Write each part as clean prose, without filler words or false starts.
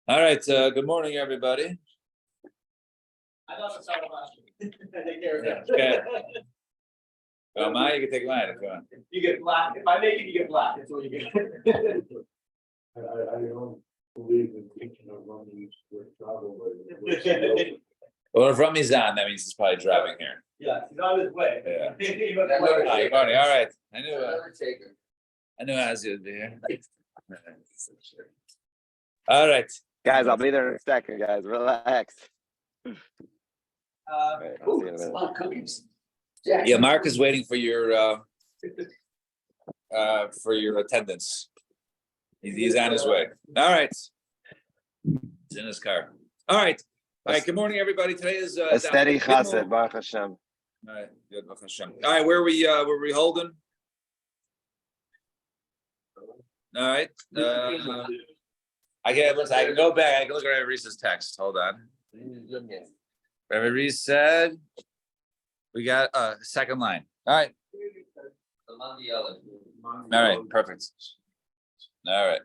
All right. Good morning, everybody. I thought it started last week. Take care of that. Okay. Well, mine, you can take mine if you want. You get black. If I make it, you get black. That's what you get. I don't believe in thinking of running with travel. Well, if Rami's on, that means he's probably driving here. Yeah, he's on his way. Yeah. He went All away. right. All right. I knew Ozzy would be here. All right. Guys, I'll be there in a second, guys. Relax. Right, I'll see you in a minute. Lot of cookies. Yeah, Mark is waiting for your attendance. He's on his way. All right. He's in his car. All right. All right. Good morning, everybody. Today is A steady chassid, Baruch Hashem. All right, good. Baruch Hashem. All right, where we holding? All right. I can go back. I can look at Rabbi Reese's text. Hold on. Rabbi Reese said we got a second line. All right. All right, perfect. All right.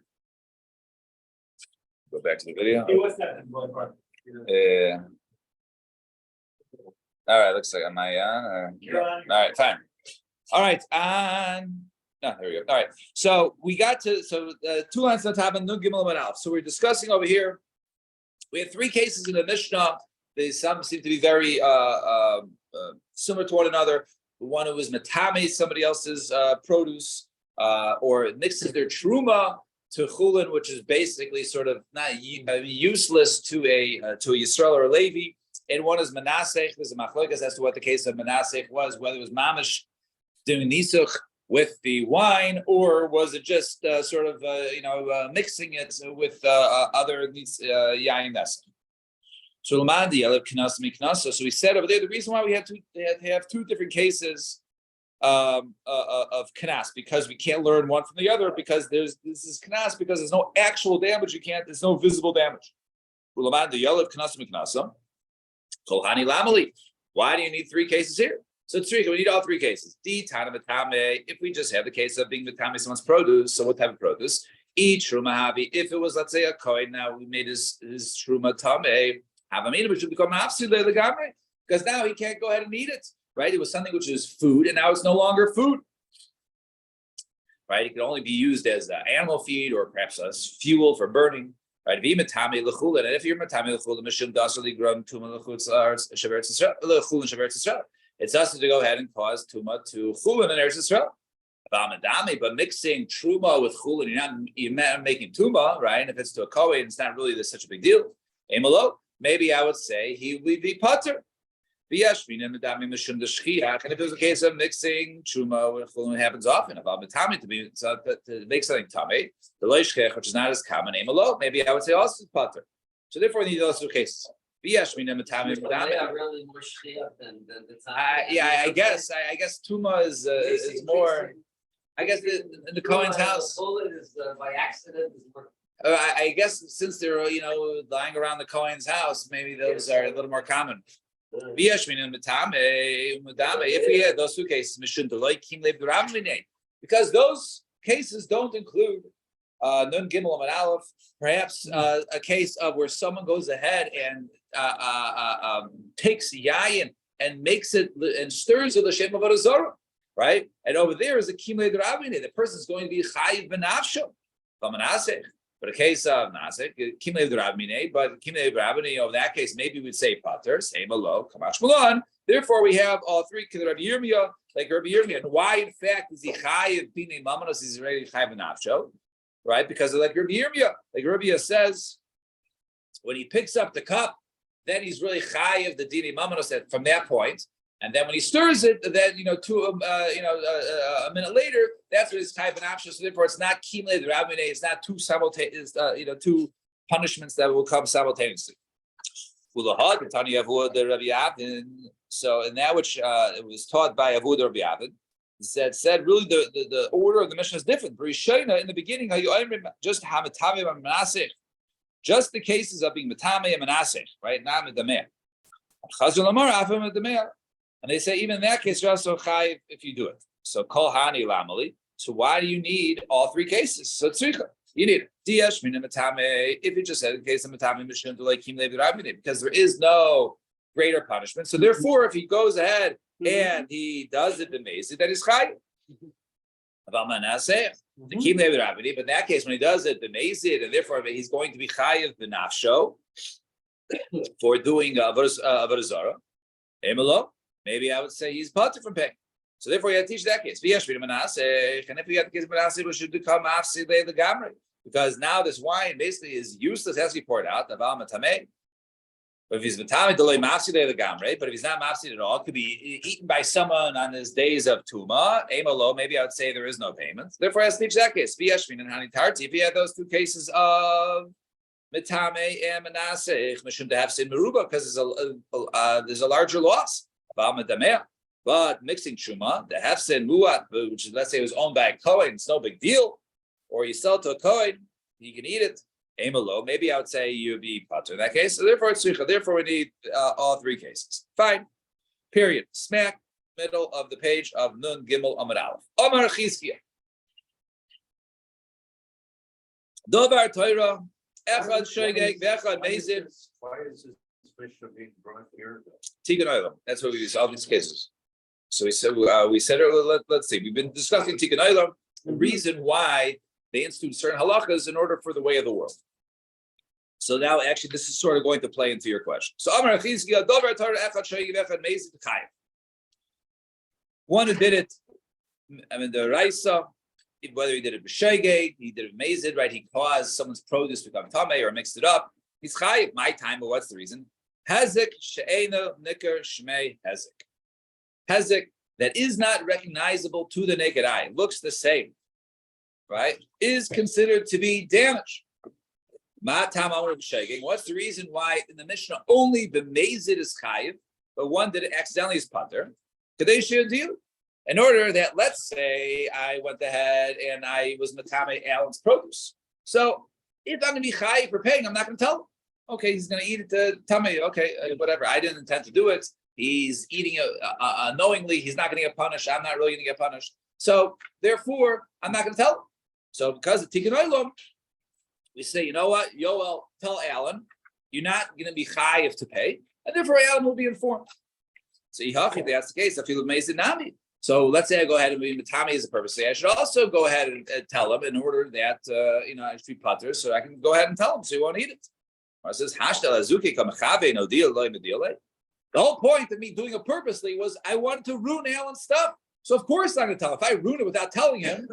Go back to the video. He was that one part. Yeah. All right, looks like am I on? Or... You're on. All right, fine. All right, on. No, there we go. All right, so we got to two lines on top and Nun Gimel Amud Aleph. So we're discussing over here. We have three cases in the Mishnah. Some seem to be very similar to one another. One who is matame somebody else's produce, or mixes their truma to chulin, which is basically sort of not useless to a Yisrael or a Levi. And one is Manasseh. There's a machlokas as to what the case of Manasseh was, whether it was mamish doing nisuch with the wine, or was it just mixing it with other yain nasa. So we said over there the reason why we had to have two different cases of kanas, because we can't learn one from the other, because this is kanas because there's no actual damage. There's no visible damage. Why do you need three cases here? So it's three. We need all three cases. If we just have the case of being matame someone's produce, so what type of produce? Each trumahavi. If it was, let's say, a coin, now we made his truma tame. Which should become because now he can't go ahead and eat it. Right? It was something which is food, and now it's no longer food. Right? It can only be used as animal feed or perhaps as fuel for burning. Right? And if you're matame l'chulin, it's us to go ahead and cause tuma to chulin in Eretz Yisrael. But mixing truma with chulin, you're not making tuma, right? And if it's to a kohen, it's not really such a big deal. Maybe I would say he would be pater. And if it was a case of mixing truma with chulin, it happens often. About matame to make something tame, the loishkech, which is not as common, maybe I would say also pater. So therefore, we need those two cases. I guess tuma is more. I guess in the Cohen's house. Is by accident. I guess since they're lying around the Cohen's house, maybe those are a little more common. If we had those two cases, because those cases don't include Nun Gimel Amud Aleph, perhaps a case of where someone goes ahead and takes yayin and makes it and stirs it l'shem avodah zarah, right? And over there is a kimlei d'Rabbanan. The person is going to be chayiv b'nafsho. But a case of nasik, kimlei d'Rabbanan, but kimlei d'Rabbanan, in that case, maybe we'd say pater, same alo, kamash malon. Therefore, we have all three. Rabbi Yirmiyah, like Rabbi Yirmiyah. And why, in fact, is he chayiv b'nei mamanos? He's already chayiv b'nafsho, right? Because like Rabbi Yirmiyah, says, when he picks up the cup, then he's really chayiv the dini mamanos from that point. And then when he stirs it, then a minute later, that's what his chayiv b'nafsho. So therefore, it's not kimlei d'Rabbanan. It's not two simultaneous, two punishments that will come simultaneously. So in that which it was taught by Avud Rabbi Avin, said really the order of the Mishnah is different. In the beginning, just the cases of being matame and manaseh, right? Not medameh. And they say even in that case, you're also chayiv if you do it. So kol hani lamali. So why do you need all three cases? So tzricha. You need it. If you just said in case of matame mishum like kim levi rabbi, because there is no greater punishment. So therefore, if he goes ahead and he does it b'mezid, then he's chayiv. The kim levi rabbi, but in that case, when he does it b'mezid, and therefore he's going to be chayiv b'nafsho for doing avodah zarah. Maybe I would say he's potter from paying. So therefore, you have to teach that case. And if we have the case of Manasseh, we should become afsi the gamri, because now this wine basically is useless. It has to be poured out. But if he's matame delay mafsi the gamri, but if he's not mafsi at all, it could be eaten by someone on his days of tuma. Maybe I would say there is no payment. Therefore, I have to teach that case. If you had those two cases of Mitame and Manasseh, Mishum to have sin meruba, because there's a larger loss. But mixing truma, the hefsin muat, which is, let's say it was owned by a kohen, it's no big deal. Or you sell to a kohen, he can eat it. Amalo, maybe I would say you'd be patur in that case. So therefore, it's suicha. Therefore, we need all three cases. Fine. Period. Smack middle of the page of Nun Gimel Amud Aleph. Omar Chizkiah. Dovar Torah. Echad Shoygeg, Vechad Mezid. Why is this Mishnah being brought here? Tikkun Olam. That's what we solve these cases. So we said let's see. We've been discussing Tikkun Olam, the reason why they institute certain halachas in order for the way of the world. So now, actually, this is sort of going to play into your question. So Amar Chizkiah, Dovar Torah Echad Shoygeg, Vechad Mezid Chayav. One who did it, the Raisa. Whether he did it b'shoygeg, he did it mazid, right? He caused someone's produce to become tamei or mixed it up. He's chayiv. My time, but what's the reason? Hezek she'ena nikar shmei hezek. Hezek that is not recognizable to the naked eye, looks the same, right? Is considered to be damaged. Ma tam amar b'shoygeg. What's the reason why in the Mishnah only b'mazid is chayiv, but one did it accidentally is pater? Kadesh deal. In order that, let's say, I went ahead and I was matame Alan's produce. So if I'm going to be chayiv for paying, I'm not going to tell him. Okay, he's going to eat it. Tell me, okay, whatever. I didn't intend to do it. He's eating it unknowingly. He's not going to get punished. I'm not really going to get punished. So therefore, I'm not going to tell him. So because of Tikkun Olam, we say, you know what, Yoel, tell Alan, you're not going to be chayiv to pay, and therefore Alan will be informed. So that's the case. I feel amazing nami. So let's say I go ahead and be matami as a purpose. I should also go ahead and tell him in order that I should be pater, so I can go ahead and tell him so he won't eat it. It says no deal. The whole point of me doing it purposely was I wanted to ruin Alan's stuff. So of course I'm going to tell him. If I ruin it without telling him,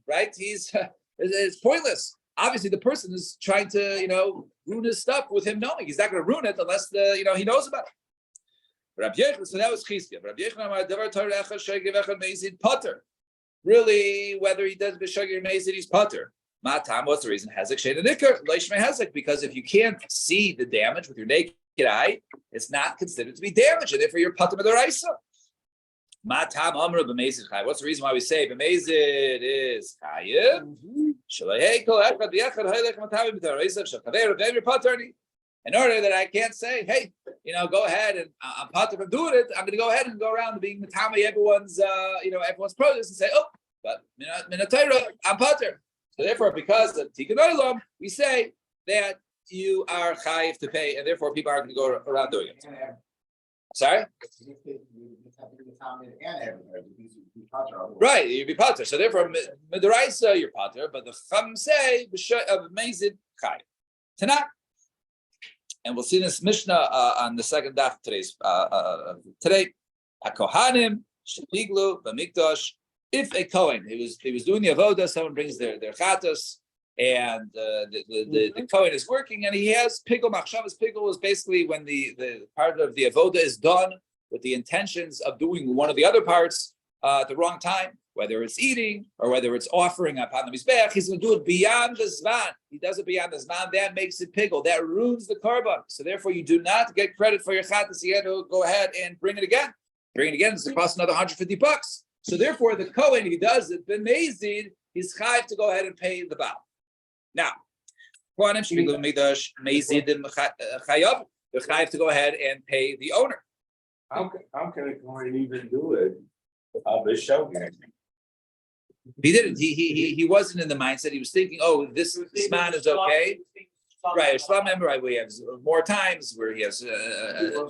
right? It's pointless. Obviously the person is trying to ruin his stuff with him knowing. He's not going to ruin it unless he knows about it. So that was Chizkiah. Really, whether he does b'shogeg or mezid, he's pater. Matam, what's the reason? Hezek she'ena nikar leishmei hezek, because if you can't see the damage with your naked eye, it's not considered to be damage, and therefore you're pater b'daraisa. Matam amru b'mezid chayiv. What's the reason why we say b'mezid is chayiv? Shalei kol echad v'echad haylech matavi b'daraisa shakaver v'emir paterni. In order that I can't say, hey, go ahead and I'm pater from doing it. I'm going to go ahead and go around being matami everyone's produce and say, oh, but minatayra, I'm pater. So therefore, because of Tikkun Olam, we say that you are chayiv to pay, and therefore people are going to go around doing it. Sorry? Right, you'd be pater. So therefore, midaraisa, you're pater, but the chum say of mezid chayiv. Tanakh. And we'll see this Mishnah on the second daf today's today. Kohanim shepiglu b'mikdash. If a Kohen, he was doing the avodah, someone brings their chatas, and the Kohen is working, and he has pigul machshavas. Pigul is basically when the part of the avodah is done with the intentions of doing one of the other parts at the wrong time. Whether it's eating or whether it's offering upon the mizbeach, he's going to do it beyond the zman. He does it beyond the zman. That makes it pigul. That ruins the korban. So therefore, you do not get credit for your chatas. You have to go ahead and bring it again. Bring it again. It's going to cost another $150. So therefore, the kohen, if he does it, ben mezid, he's chayiv to go ahead and pay the baal. Now, they're chayiv to go ahead and pay the owner. How can a kohen even do it? B'shogeg. He didn't. He wasn't in the mindset. He was thinking, oh, this man is okay. Right, Shlam member, right, we have more times where he has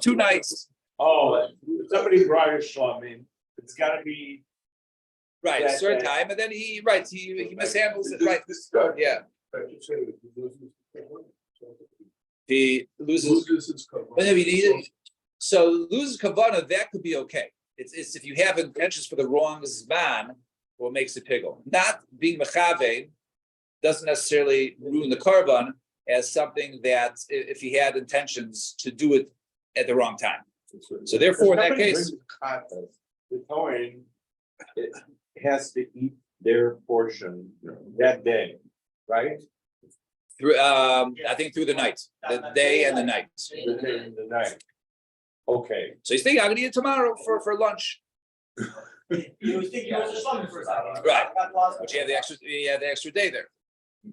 2 nights. Oh, somebody brought a shlum, it's gotta be. Right, a That certain day. time, and then he mishandles it, right, yeah. He loses, but if so loses kavana, that could be okay. It's if you have intentions for the wrong zman, what makes it piggle. Not being mechave doesn't necessarily ruin the korban as something that if he had intentions to do it at the wrong time. So therefore, in that case, The Kohen, it has to eat their portion that day, right? through I think through the night, the day and the night. The day and the night. Okay. So he's thinking, I'm gonna eat it tomorrow for lunch. He was thinking it was a Shlomim for a second. Right. Got lost. But you have the extra day there.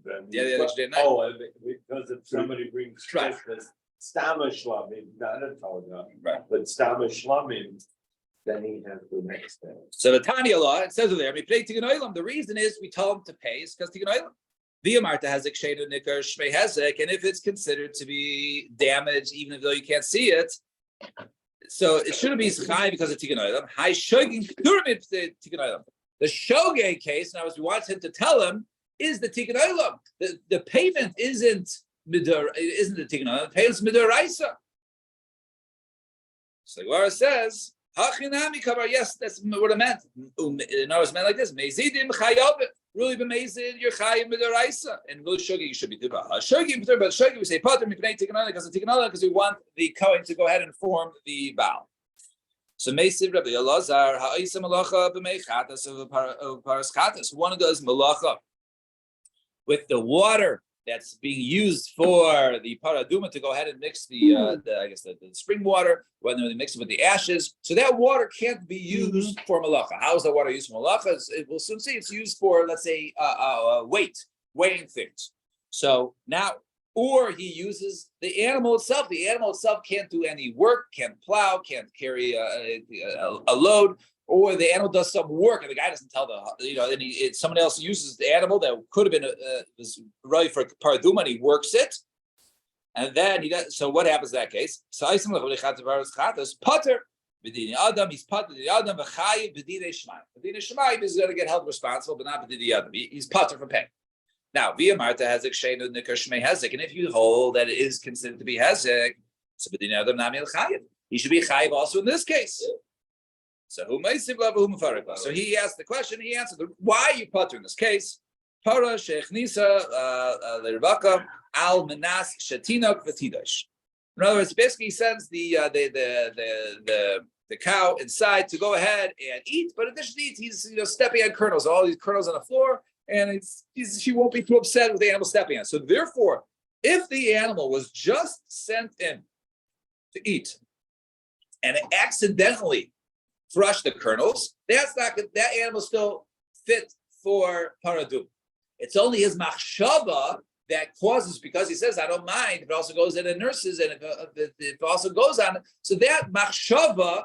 Then- Yeah, the extra day at night. Oh, and because if somebody brings Right. Christmas, Stama Shlamim, not a Torah, Right. but Stama Shlamim, then he has the next day. So the Tanya law, it says over there, the reason is we told him to pay is because Tikkun Olam. Via Marta has a Ksheinu Nikar Shmei Hezek, and if it's considered to be damaged, even though you can't see it, so it shouldn't be Chai because of Tikkun Olam. High Shogin Pyramid Tikkun Olam. The Shogay case, now as we want him to tell him, is the Tikkun Olam. The payment isn't Midor, it isn't the Tikkun Olam, the payment's Midoraisa. So the Gemara says, Hachinami kavar, yes, that's what I meant. No, it's meant like this. Mezidim chayov, really b'mezid, you're chayiv midoraisa. And really shogi, you should be tiba. Shogi, but shogi, we say pater mipnei tikkun olam because the tikkun olam because we want the kohen to go ahead and form the bow. So meziv Rabbi Elazar ha'isa malacha b'mei chatas of paras chatas. One does malacha with the water that's being used for the paraduma to go ahead and mix the spring water, when they mix it with the ashes. So that water can't be used for malacha. How is that water used for malacha? We'll soon see. It's used for, let's say, weighing things. So now, or he uses the animal itself. The animal itself can't do any work, can't plow, can't carry a load. Or the animal does some work and the guy doesn't tell then somebody else uses the animal that could have been was right for paraduma and he works it, and then he does. So what happens in that case? So Potter b'dini adam, he's Potter the adam v'chayiv b'dini shemaim. B'dini shemaim is going to get held responsible, but not b'dini adam. He's Potter for paying. Now via Marta has Ksheinu Nikar Shmei Hezek, and if you hold that it is considered to be Hezek, so b'dini adam nami chayiv. He should be chayiv also in this case. So So he asked the question. He answered, "Why are you putter in this case?" Para shechnisa lervaka al menas shetinok v'tidosh. In other words, basically he sends the cow inside to go ahead and eat, but in addition to eat, he's stepping on kernels, all these kernels on the floor, and she won't be too upset with the animal stepping on. So therefore, if the animal was just sent in to eat, and it accidentally crush the kernels, that's not good. That animal still fit for paradum. It's only his machshava that causes, because he says, I don't mind, if it also goes in and nurses, and if it also goes on. So that machshava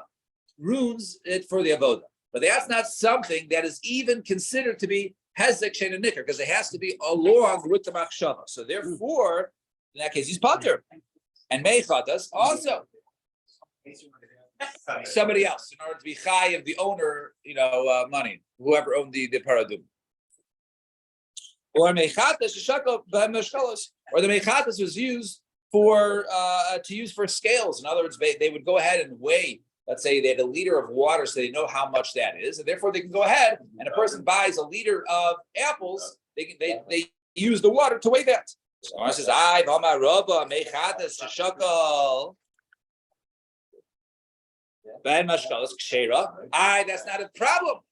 ruins it for the avoda. But that's not something that is even considered to be hezek shein and nikar, because it has to be along with the machshava. So therefore, in that case, he's pater. And meichatas also. Somebody else, in order to be chai of the owner, money, whoever owned the paradum. Or mechatas or the mechatas was used for scales. In other words, they would go ahead and weigh. Let's say they had a liter of water, so they know how much that is, and therefore they can go ahead and a person buys a liter of apples. They use the water to weigh that. So I says, "I v'amar Rabba mechatas shakal." That's not a problem.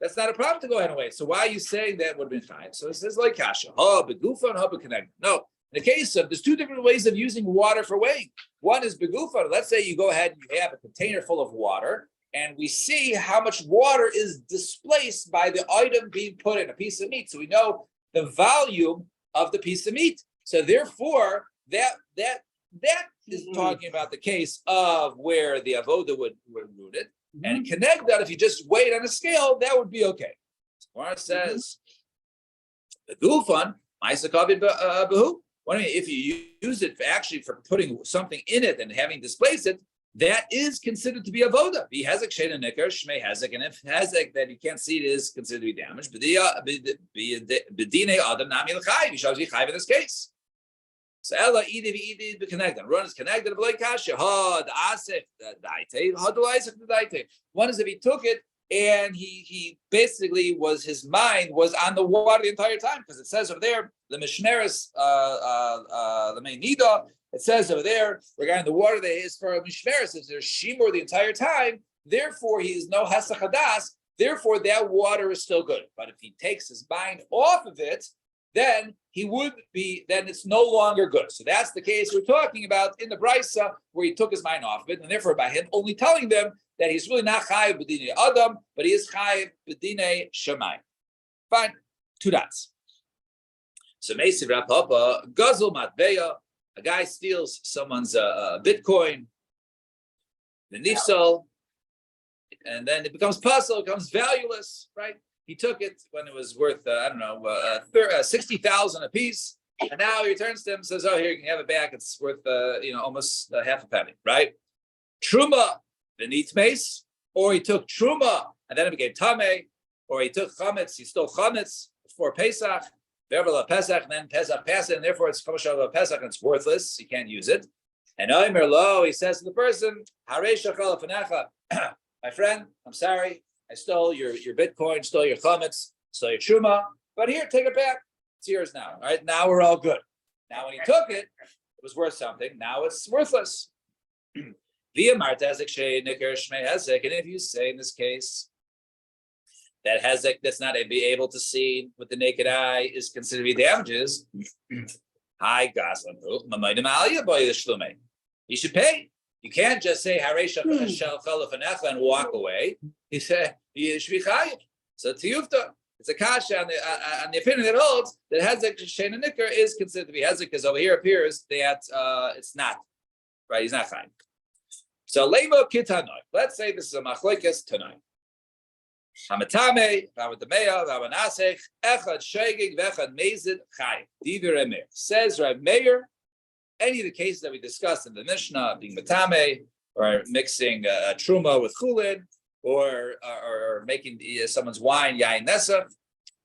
That's not a problem to go ahead and weigh. So why are you saying that would have been fine? So it says like kasha, begufa and bekoneg. No, in the case of there's 2 different ways of using water for weighing. One is begufa. Let's say you go ahead and you have a container full of water, and we see how much water is displaced by the item being put in a piece of meat. So we know the volume of the piece of meat. So therefore, that is talking about the case of where the avoda would ruin it. And connect that if you just weigh it on a scale, that would be okay. Gemara says, the gufan, ma'aseh behu. What do you mean? If you use it for putting something in it and having displaced it, that is considered to be avoda. He hezek shein and nicker shmei hezek, and if hezek that you can't see it is considered to be damaged. B'dinei adam nami l'chayv. You shall be chayv in this case. So ella idi connected. Run is connected. B'lei kasha ha the asif the daite ha the isif the daite. One is if he took it and he basically his mind was on the water the entire time, because it says over there the mishmeres the main nida. It says over there regarding the water that is for mishmeres, if there's shimur the entire time, therefore he is no hesach hadas. Therefore that water is still good. But if he takes his mind off of it, then it's no longer good. So that's the case we're talking about in the Brisa, where he took his mind off of it, and therefore by him only telling them that he's really not chayiv b'dinei adam, but he is chayiv b'dinei shemayim. Fine, 2 dots. So Meisiv Rav Papa guzzle matbeya. A guy steals someone's Bitcoin, the nifsal, and then it becomes puzzle, it becomes valueless, right? He took it when it was worth, 60,000 a piece, and now he returns to him and says, "Oh, here you can have it back. It's worth, almost half a penny, right?" Truma, the neat mace, or he took truma and then it became tame, or he took chametz, he stole chametz before Pesach. Pesach, and then Pesach passed it, and therefore it's Kamashal Pesach, and it's worthless. You can't use it. And Omer Lo, he says to the person, my friend, I'm sorry, I stole your Bitcoin, stole your chametz, stole your truma, but here, take it back. It's yours now. All right, now we're all good. Now when he took it, it was worth something. Now it's worthless. And if you say in this case that hezek that's not be able to see with the naked eye is considered to be damages, hi Goslin, you should pay. You can't just say and walk away. He said you should be chayiv. So tiyufta, it's a kasha on the opinion that holds that hezek shein and nicker is considered to be hezek, because over here appears that it's not, right? He's not chayiv. So lema kitanoi. Let's say this is a machlokes tonight. Hamatame, Ravademeya, Ravanasech, Echad Shegig, Vechad Mezid, Chai. Divi Remeir. Says Rav Meir, any of the cases that we discussed in the Mishnah, being Matame, or mixing Truma with Chulin, or making someone's wine, Yain Nesa,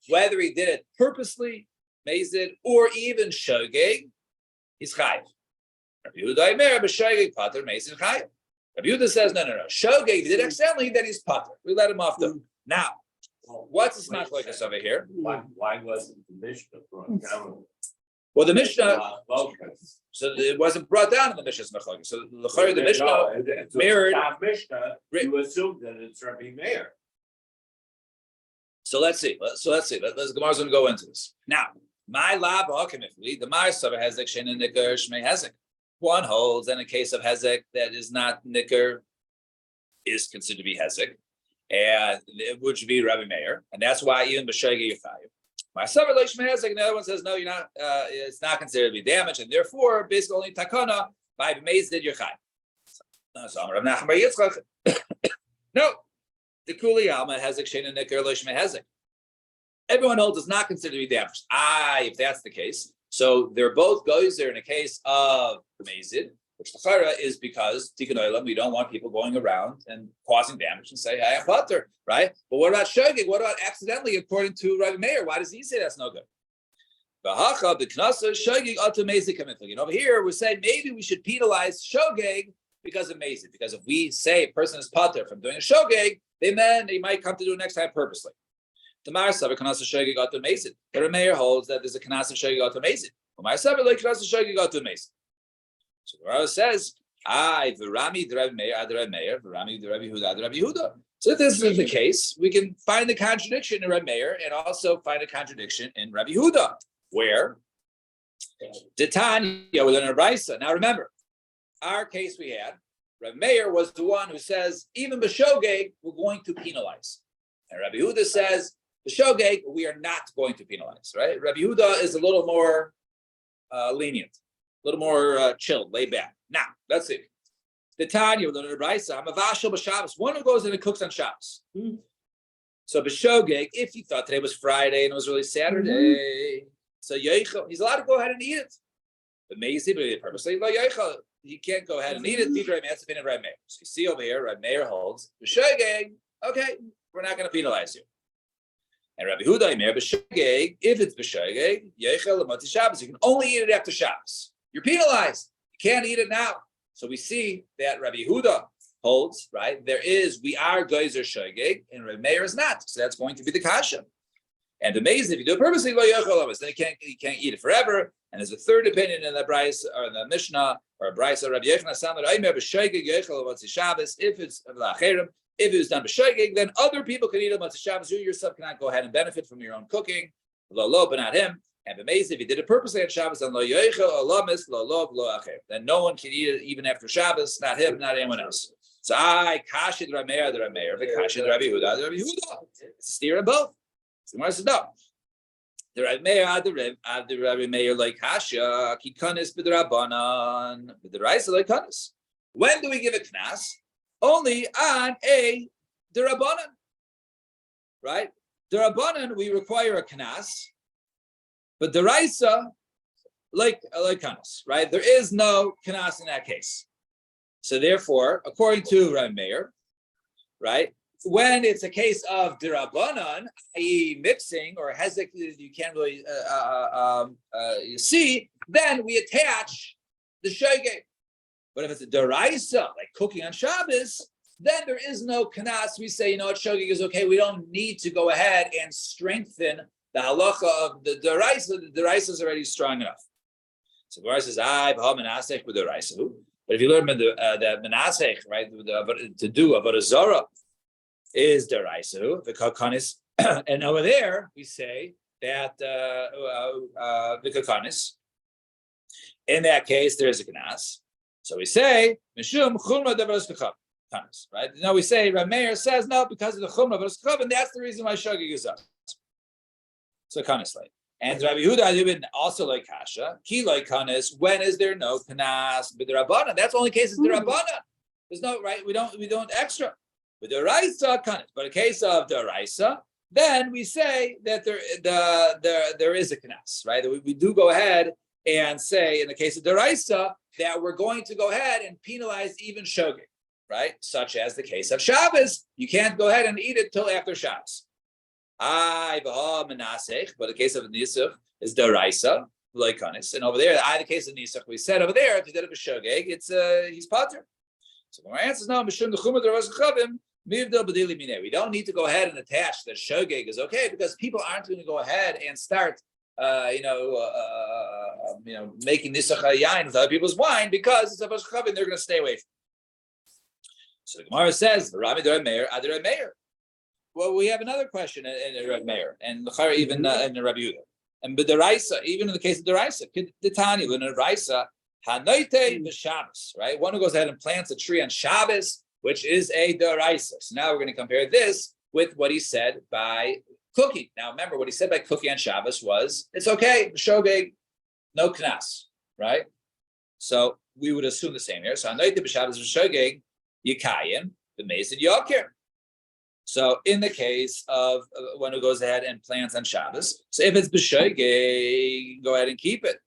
whether he did it purposely, Mezid, or even Shogeg, he's Chai. Rabbi Yehuda Aimer, B'Shogeg, Pater, Mezid, Chai. Rabbi Yehuda says, no. Shogeg did accidentally, then he's Pater. We let him off the. Now, what's the machlokes over here? Why wasn't the Mishnah brought down? Well, the Mishnah, so it wasn't brought down in the Mishnah's machlokes. So the Mishnah mirrored. Mishnah, you assume that it's Rabbi Meir. So let's see. Let's Gemara's going to go into this now. My lab ultimately the Ma'aser hezek shein and nicker shmei hezek. One holds, in a case of hezek that is not nicker is considered to be hezek. And it would be Rabbi Meir, and that's why even b'shogeg you're chayiv. My summer leish mehezek, and the other one says no, you're not. It's not considered to be damaged, and therefore, basically only takana by b'meizid you're chayiv. So Rav Nachman bar Yitzchak, no, the kuli alma hezek shein and nicker leish mehezek. Everyone holds it's not considered to be damaged. If that's the case, so they're both goes there in a case of b'meizid. Which the chara is because tikkun olam, we don't want people going around and causing damage and say, "Hey, I'm pater," right? But what about shogeg? What about accidentally? According to Rabbi Meir, why does he say that's no good? Over here, we're saying maybe we should penalize shogeg because of mezid. Because if we say a person is pater from doing a shogeg, then they might come to do it next time purposely. The Ma'aser kanasa shogeg atu mezid. The Rabbi Meir holds that there's a kanasa shogeg atu mezid. The Ma'aser like kanasa shogeg atu mezid. So the Rambam says, V'rami d'Rav Meir, d'Rav Meir, V'rami d'Rav Yehuda, d'Rav Yehuda. So if this is the case, we can find the contradiction in Rav Meir and also find a contradiction in Rav Yehuda, where Titania within a Brisa. Now remember, our case we had, Rav Meir was the one who says, even b'shogeg, we're going to penalize. And Rabbi Yehuda says, b'shogeg, we are not going to penalize, right? Rabbi Yehuda is a little more lenient. A little more chilled, laid back. Now, let's see. The Tanya, the Brisa, I'm a vashel b'Shabbos. One who goes in and cooks on Shabbos. So So b'shogeg, if he thought today was Friday and it was really Saturday, so yoichel, he's allowed to go ahead and eat it. But maybe purposely, he can't go ahead and eat it. So you see over here, Rabbi Meir holds b'shogeg. Okay, we're not going to penalize you. And Rabbi Huda Imer b'shogeg, if it's b'shogeg, yoichel l'mati Shabbos, you can only eat it after Shabbos. You're penalized. You can't eat it now. So we see that Rabbi Huda holds, right? We are geyser shogeg, and Rabbi Meir is not. So that's going to be the kasha. And amazing, if you do it purposely, then you can't eat it forever. And there's a third opinion in the Bryce or in the Mishnah or Bryce or Rabbi Yechon Samar Aimer b'shogeg yochel l'motzi Shabbos. If it's done b'shogeg, then other people can eat it l'motzi Shabbos. You yourself cannot go ahead and benefit from your own cooking, lo, but not him. And amazing, if you did it purposely on Shabbos, then lo yochel olamis lo lo lo acher. Then no one can eat it even after Shabbos, not him, not anyone else. So I kashid Rameir the Rameir, the kashid Rabbi Huda the Rabbi Huda. It's a steer of both. So Gemara says no. The Rameir the Rabbi Meir like kasha kikanis b'drabanan b'deraisa like kanis. When do we give a knas? Only on a derabanan, right? Derabanan we require a knas, but deraisa like kanis, right? There is no knas in that case. So therefore, according to Rabbi Meir, right, when it's a case of derabanan, i.e. mixing or hezek, you can't really see, then we attach the shogeg. But if it's a deraisa, like cooking on Shabbos, then there is no kanas. We say, you know what, shogeg is okay. We don't need to go ahead and strengthen the halacha of the deraisa. The deraisa is already strong enough. So Gemara says, menasech with deraisa. But if you learn the menasech, right, to do avodah zarah is deraisu, the kakanis, and over there we say that the kakanis. In that case, there is a kanas. So we say mishum chumra devaros kakanis, right? Now we say Rabbi Meir says no because of the chumra devaros kakanis, and that's the reason why shogeg is up. So kanis like. And Rabbi Huda also like kasha, ki like kanis. When is there no kanas b'derabana? That's only cases derabana. There's no right. We don't extra. With the raisa kanis, but in case of the raisa, then we say that there is a kanas, right? We do go ahead and say in the case of the raisa that we're going to go ahead and penalize even shogeg, right? Such as the case of Shabbos, you can't go ahead and eat it till after Shabbos. But the case of Nisach is deraisa, like kanis, and over there, the case of Nisach, we said over there, if you did it with shogeg, it's he's pater. So my answer is no. We don't need to go ahead and attach that shogeg is okay because people aren't going to go ahead and start, making nisach yain with other people's wine because it's a chavim. They're going to stay away from it. So the Gemara says, "Rami Rabbi Meir, Adar Meir." Well, we have another question in Rabbi Meir and even in Rabbi Yehuda. And the Raisa, even in the case of the Raisa, the Tanya, in the Raisa, Hanoite Shabbos, right? One who goes ahead and plants a tree on Shabbos, which is a Deraisa. So now we're going to compare this with what he said by cooking. Now remember, what he said by cooking on Shabbos was, it's okay, shogeg, no knas, right? So we would assume the same here. So Hanoite B'Shabbos Shogeg, Yikayim, the Mezid Yakir. So in the case of one who goes ahead and plants on Shabbos, so if it's b'shogeg, go ahead and keep it.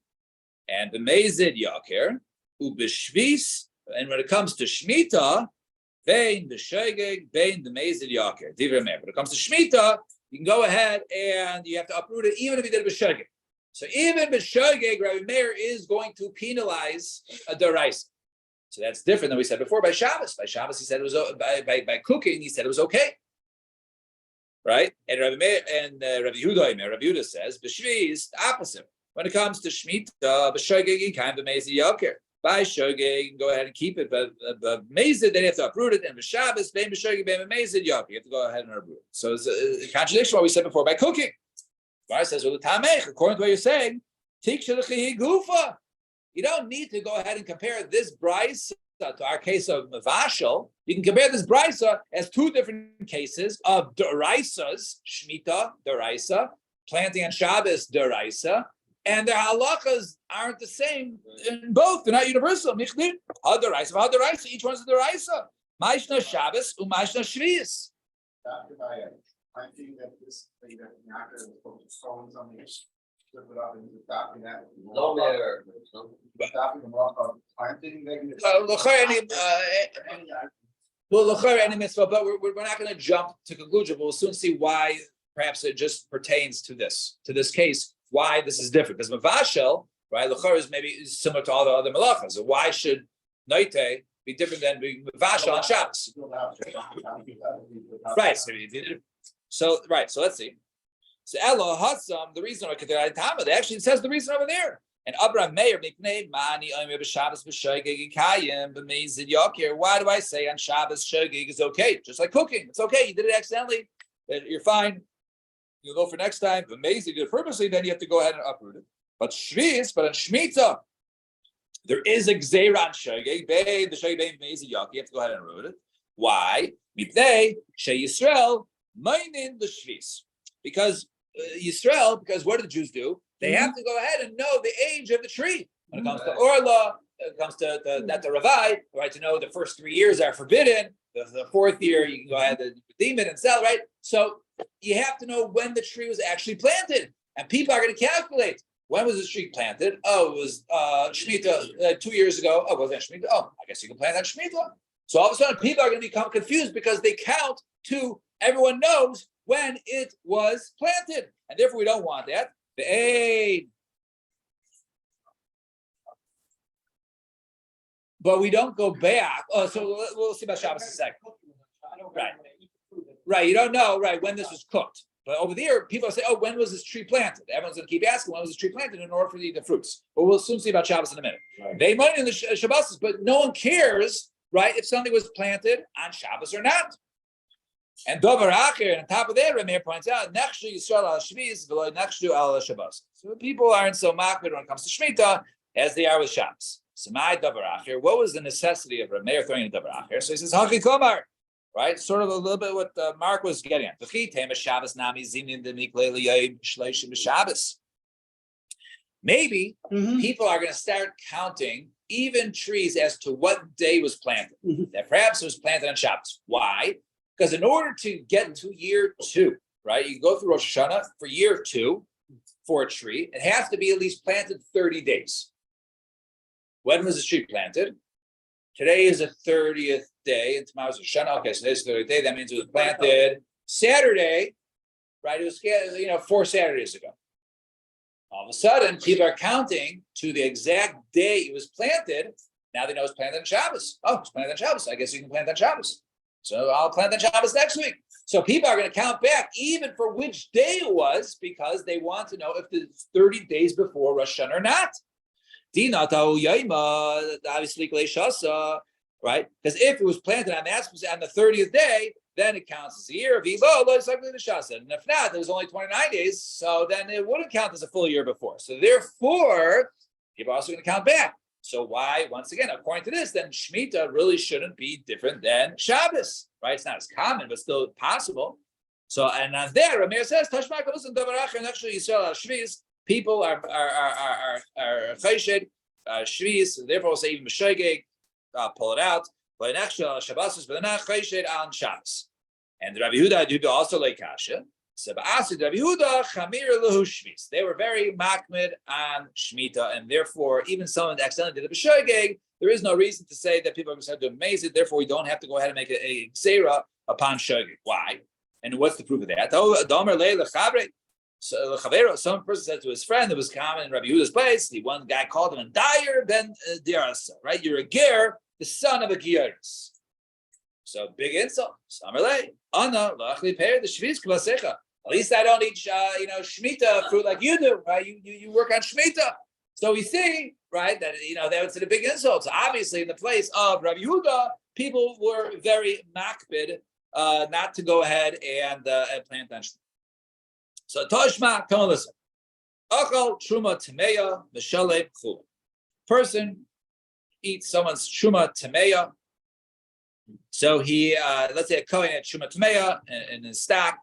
And b'mezid yaker, u'b'shvis, and when it comes to shmita, bein b'shogeg, bein b'mezid yaker. Divrei Meir. When it comes to shmita, you can go ahead and you have to uproot it, even if you did b'shogeg. So even b'shogeg, Rabbi Meir is going to penalize a deraisa. So that's different than we said before by Shabbos. By Shabbos, he said it was by cooking. He said it was okay. Right, and Rabbi Meir and Rabbi Yehuda says b'shvi is the opposite. When it comes to shmita, b'shogeg kind of mezid yaker. By shogeg, you can go ahead and keep it, but mezid then you have to uproot it. And b'Shabbos, bein b'shogeg, bein b'mezid yaker, you have to go ahead and uproot it. So it's a contradiction to what we said before by cooking. Gemara says, well, the tamech, according to what you're saying, tik shelechihi gufa. You don't need to go ahead and compare this brisa to our case of Mavashal. You can compare this brisa as two different cases of deraisas, shmita, deraisa, planting on Shabbos, deraisa, and their halachas aren't the same in both. They're not universal. Michdin, ha-deraisa, each one's a deraisa. Ma'ishna Shabbos, u'ma'ishna Shvius. I think that this thing that Naka is throwing something, flip it up and stopping that. No matter. Stopping the walk of planting. Well, l'chayr any mitzvah, but we're not going to jump to conclusion. We'll soon see why. Perhaps it just pertains to this case. Why this is different? Because mavashel, right? L'chayr is maybe similar to all the other malachas. So why should noite be different than mavashel on Shabbos? Right. So right. So let's see. So Ella Hassam, the reason it actually says the reason over there. And Abraham Meir Miknei Mani Omer b'Shabbos b'Shogeg Kayim b'Meizid Yakir. Why do I say on Shabbos Shogeg is okay? Just like cooking, it's okay. You did it accidentally, you're fine. You'll go for next time. B'Meizid, you did it purposely, then you have to go ahead and uproot it. But on Shemitah, there is a Gzeira on Shogeg. The Shogeg Meizid Yakir. You have to go ahead and uproot it. Why? Mipnei Shei Yisrael Meinin the Shvis. Because Yisrael, because what do the Jews do? They have to go ahead and know the age of the tree. When it comes to Orla, it comes to the Ravai, right? To know the first 3 years are forbidden. The fourth year, you can go ahead and redeem it and sell, right? So you have to know when the tree was actually planted. And people are going to calculate, when was the tree planted? Oh, it was Shemitah 2 years ago. Oh, was that Shemitah? Oh, I guess you can plant that Shemitah. So all of a sudden, people are going to become confused because they count to everyone knows when it was planted. And therefore, we don't want that. But we don't go back. Oh, so we'll see about Shabbos in a second. Right. You don't know, right, when this was cooked. But over there, people say, oh, when was this tree planted? Everyone's going to keep asking, when was this tree planted in order for to eat the fruits? But we'll soon see about Shabbos in a minute. Right. They might in the Shabbos, but no one cares, right, if something was planted on Shabbos or not. And Dover Acher, on top of that, Ramir points out, Nechshu Yisrael al Shvis, v'lo Nechshu al Shabbos. So people aren't so makbid when it comes to Shemitah as they are with Shabbos. So my Dover Acher, what was the necessity of Ramir throwing a Dover Acher? So he says, Haki Komar, right? Sort of a little bit what Mark was getting at. Maybe people are going to start counting even trees as to what day was planted. That perhaps it was planted on Shabbos. Why? Because in order to get to year 2, right, you go through Rosh Hashanah for year 2 for a tree, it has to be at least planted 30 days. When was the tree planted? Today is the 30th day, and tomorrow's Rosh Hashanah. Okay, so today's the 30th day. That means it was planted Saturday, right? It was 4 Saturdays ago. All of a sudden, people are counting to the exact day it was planted. Now they know it's planted on Shabbos. Oh, it's planted on Shabbos. I guess you can plant on Shabbos. So I'll plant on Shabbos next week. So people are going to count back even for which day it was because they want to know if it's 30 days before Rosh Hashanah or not. Obviously, right? Because if it was planted on the 30th day, then it counts as a year. And if not, there was only 29 days, so then it wouldn't count as a full year before. So therefore, people are also going to count back. So why, once again, according to this, then Shemitah really shouldn't be different than Shabbos, right? It's not as common, but still possible. So, and on there, Ramir says, Tashmak, listen, actually, Yisrael Shvis, people are Chesed, Shvis, therefore we'll say even Meshogeg, pull it out, but in actual Shabbos, but not Chesed on Shabbos. And Rabbi Yehuda do also like Kasha. So Rabbi Yehuda Chamir Lehu Shvis. They were very makmid on Shemitah, and therefore, even someone that accidentally did a b'shogeg, there is no reason to say that people are going to do amazing. Therefore, we don't have to go ahead and make a gzeira upon shogeg. Why? And what's the proof of that? So some person said to his friend, it was common in Rabbi Yehuda's place. The one guy called him a dyer ben dirasa. Right? You're a ger, the son of a gieris. So big insult. Samarlei Anna lachli per the shvis klasecha. At least I don't eat, Shemitah fruit like you do, right? You work on Shemitah. So we see, right, that, that was a big insult. So obviously in the place of Rabbi Yehuda, people were very makbid not to go ahead and plant on Shemitah. So Toshma, come on, listen. Achal truma temeya mishalei chul. Person eats someone's truma temeya. So he, let's say a Kohen had truma temeya in his stock.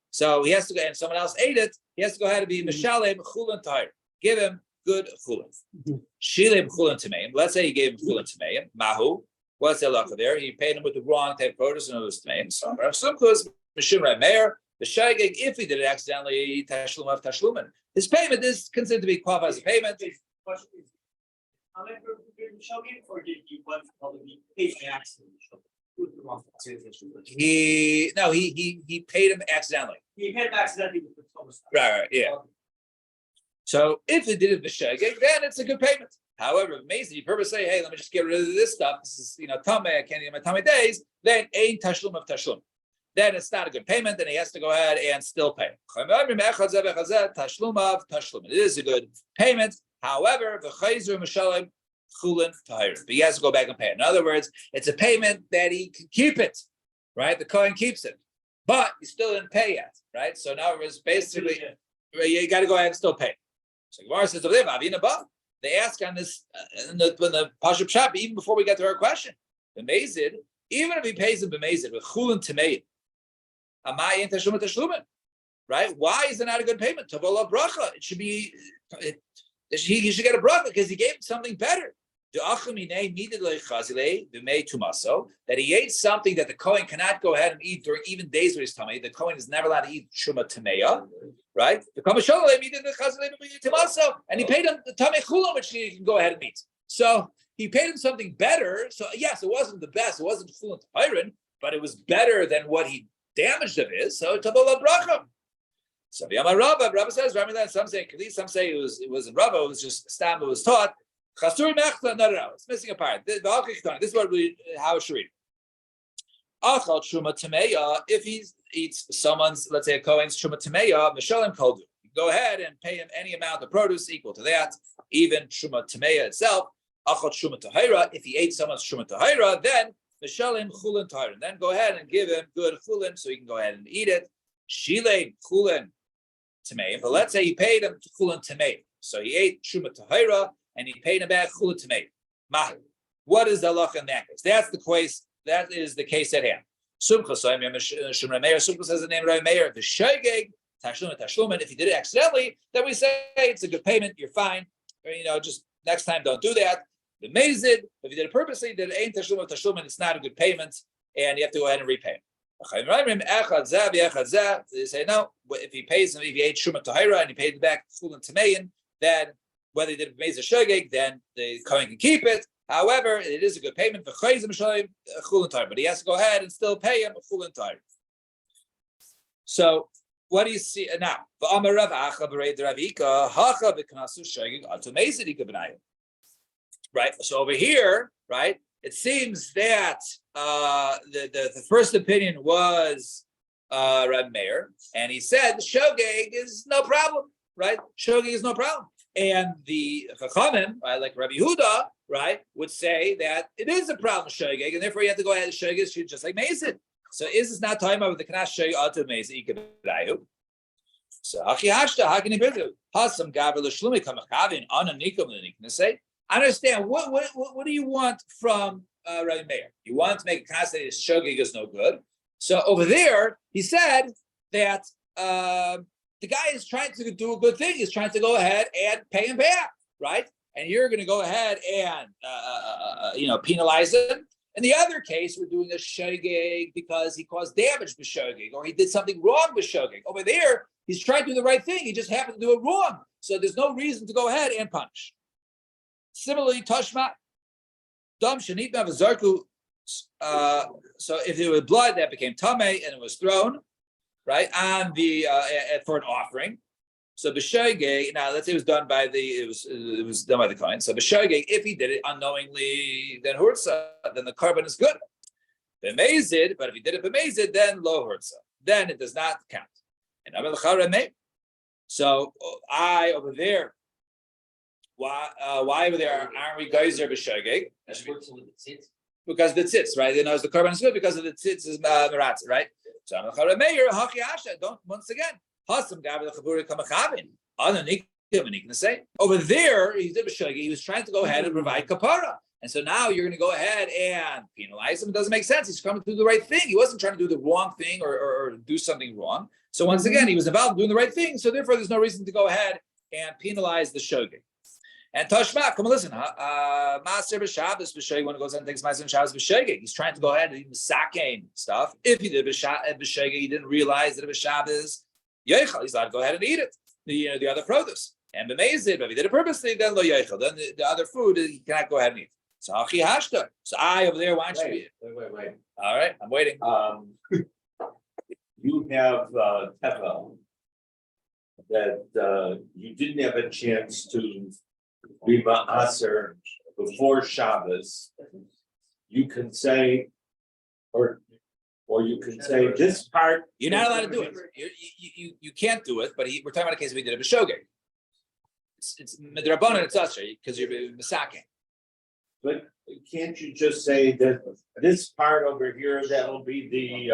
So he has to go, and someone else ate it. He has to go ahead and be mishalem chulin tahir. Give him good chulin. Shilem chulin tameim. Let's say he gave him chulin tameim. Mahu. What's the halacha there? He paid him with the wrong type of produce and it was tameim. So some chulin mishum remeir The shogeg, if he did it accidentally, tashlum of tashlumin. His payment is considered to be qualified as a payment. Question is, how many people did Shogun, or did you want to probably pay by accident? Who's the wrong situation? He paid him accidentally. He paid him accidentally with the Thomas. Right, yeah. So if he did it b'shegeg, then it's a good payment. However, if Mason, you purposely say, hey, let me just get rid of this stuff. This is, tamei, I can't get my tamei days. Then ein tashlum of tashlum. Then it's not a good payment, then he has to go ahead and still pay. Tashlum of tashlum. It is a good payment. However, the chayzer mishalem chulin tahir. But he has to go back and pay it. In other words, it's a payment that he can keep it, right? The Kohen keeps it, but he still didn't pay yet, right? So now it's basically you got to go ahead and still pay. So Gemara says, they ask on this when the Pashup Shop, even before we get to our question, the Mazid, even if he pays him b'mazid with chulin tameid, amayin tashlumin tashlumin, right? Why is it not a good payment? Tavola bracha. It should be. He should get a bracha because he gave him something better. That he ate something that the Kohen cannot go ahead and eat during even days with his tummy. The Kohen is never allowed to eat truma tameya, right? And he paid him the tummy chulam, which he can go ahead and eat. So he paid him something better. So yes, it wasn't the best. It wasn't chulam tahirin, but it was better than what he damaged of his. So tabola bracha. So Rabba says, some say it was in Rabba, it was just Stam, it was taught. Chasur mechta, no, it's missing a part. This is how it should read. Achal truma tameya, if he eats someone's, let's say a Kohen's truma tameya, mishalim koldu. Go ahead and pay him any amount of produce equal to that, even truma tameya itself. Achal truma tahira, if he ate someone's truma tahira, then mishalim chulin tahira. Then go ahead and give him good chulin so he can go ahead and eat it. Shilei chulin tameya, but let's say he paid him chulin tameya. So he ate truma tahira, and he paid him back chulin tameya. Mahu. What is the halacha in that case? That's the case. That is the case at hand. Sumcha says the name Rav Meir. The shogeg tashlumin. If he did it accidentally, then we say it's a good payment. You're fine. Or, just next time don't do that. The mazid, if he did it purposely, then ain't tashlumin. It's not a good payment, and you have to go ahead and repay him. They say no. If he pays him, if he ate shumat tahira and he paid back chulin tameyin, then whether he did it mezid shogeg, then the Kohen can keep it. However, it is a good payment for chayzim shalim chulin tahira, but he has to go ahead and still pay him a chulin tahira. So what do you see now? Right. So over here, right, it seems that the first opinion was Reb Meir, and he said the shogeg is no problem, right? Shogeg is no problem. And the Chachamim, right, like Rabbi Yehuda, right, would say that it is a problem shogeg, and therefore you have to go ahead and shogeg just like Mazid. So is this not talking about the Kanash shogeg auto Mazid ikabrayu? So Aki Hashta, how can he be able Hasam Gabriel Shlumi Kamachavin on a Nikom say? Understand what do you want from Rabbi Meir? You want to make a case that his shogeg is no good. So over there, he said that the guy is trying to do a good thing. He's trying to go ahead and pay him back, right? And you're going to go ahead and penalize him. In the other case, we're doing a shogeg because he caused damage with shogeg, or he did something wrong with shogeg. Over there, he's trying to do the right thing. He just happened to do it wrong. So there's no reason to go ahead and punish. Similarly, Tashma, Dam Shanit Mavazarku. So if it was blood that became Tameh and it was thrown, right, on the for an offering. So b'shogeg, now let's say it was done by it was done by the Kohen. So b'shogeg, if he did it unknowingly, then hurtza, then the carbon is good. B'mezid, but if he did it b'mezid, then lo hurtza, then it does not count. And so I over there. Why over there aren't we geyser b'shogeg? Because the tzitz, right? It's the carbon is good because of the tzitz is meratz, right? So I'm a Meir haki asha. Don't once again. Hasam gavel chaburi kamachavin. Say over there he did b'shogeg. He was trying to go ahead and provide kapara, and so now you're going to go ahead and penalize him. It doesn't make sense. He's trying to do the right thing. He wasn't trying to do the wrong thing or do something wrong. So once again, he was involved in doing the right thing. So therefore, there's no reason to go ahead and penalize the shogeg. And Tashma, come on, listen. Maser b'Shabbos b'Shegeg, when it goes and takes Maser and Shabbos b'Shegeg, he's trying to go ahead and eat Misakeh stuff. If he did b'Shegeg, he didn't realize that it was Shabbos. Yochel, he's allowed to go ahead and eat it. The other produce. And b'Meizid, but if he did it purposely, then lo Yochel. Then the other food he cannot go ahead and eat. So Achi Hashta. So I over there, why don't you eat it? Wait. All right, I'm waiting. You have Tevel that you didn't have a chance to be ma'aser before Shabbos. You can say, or you can say this part. You're not allowed to do it. You can't do it, but we're talking about a case we did it b'Shogeg. It's midrabanan, it's usher because you're misaking. But can't you just say that this part over here, that'll be the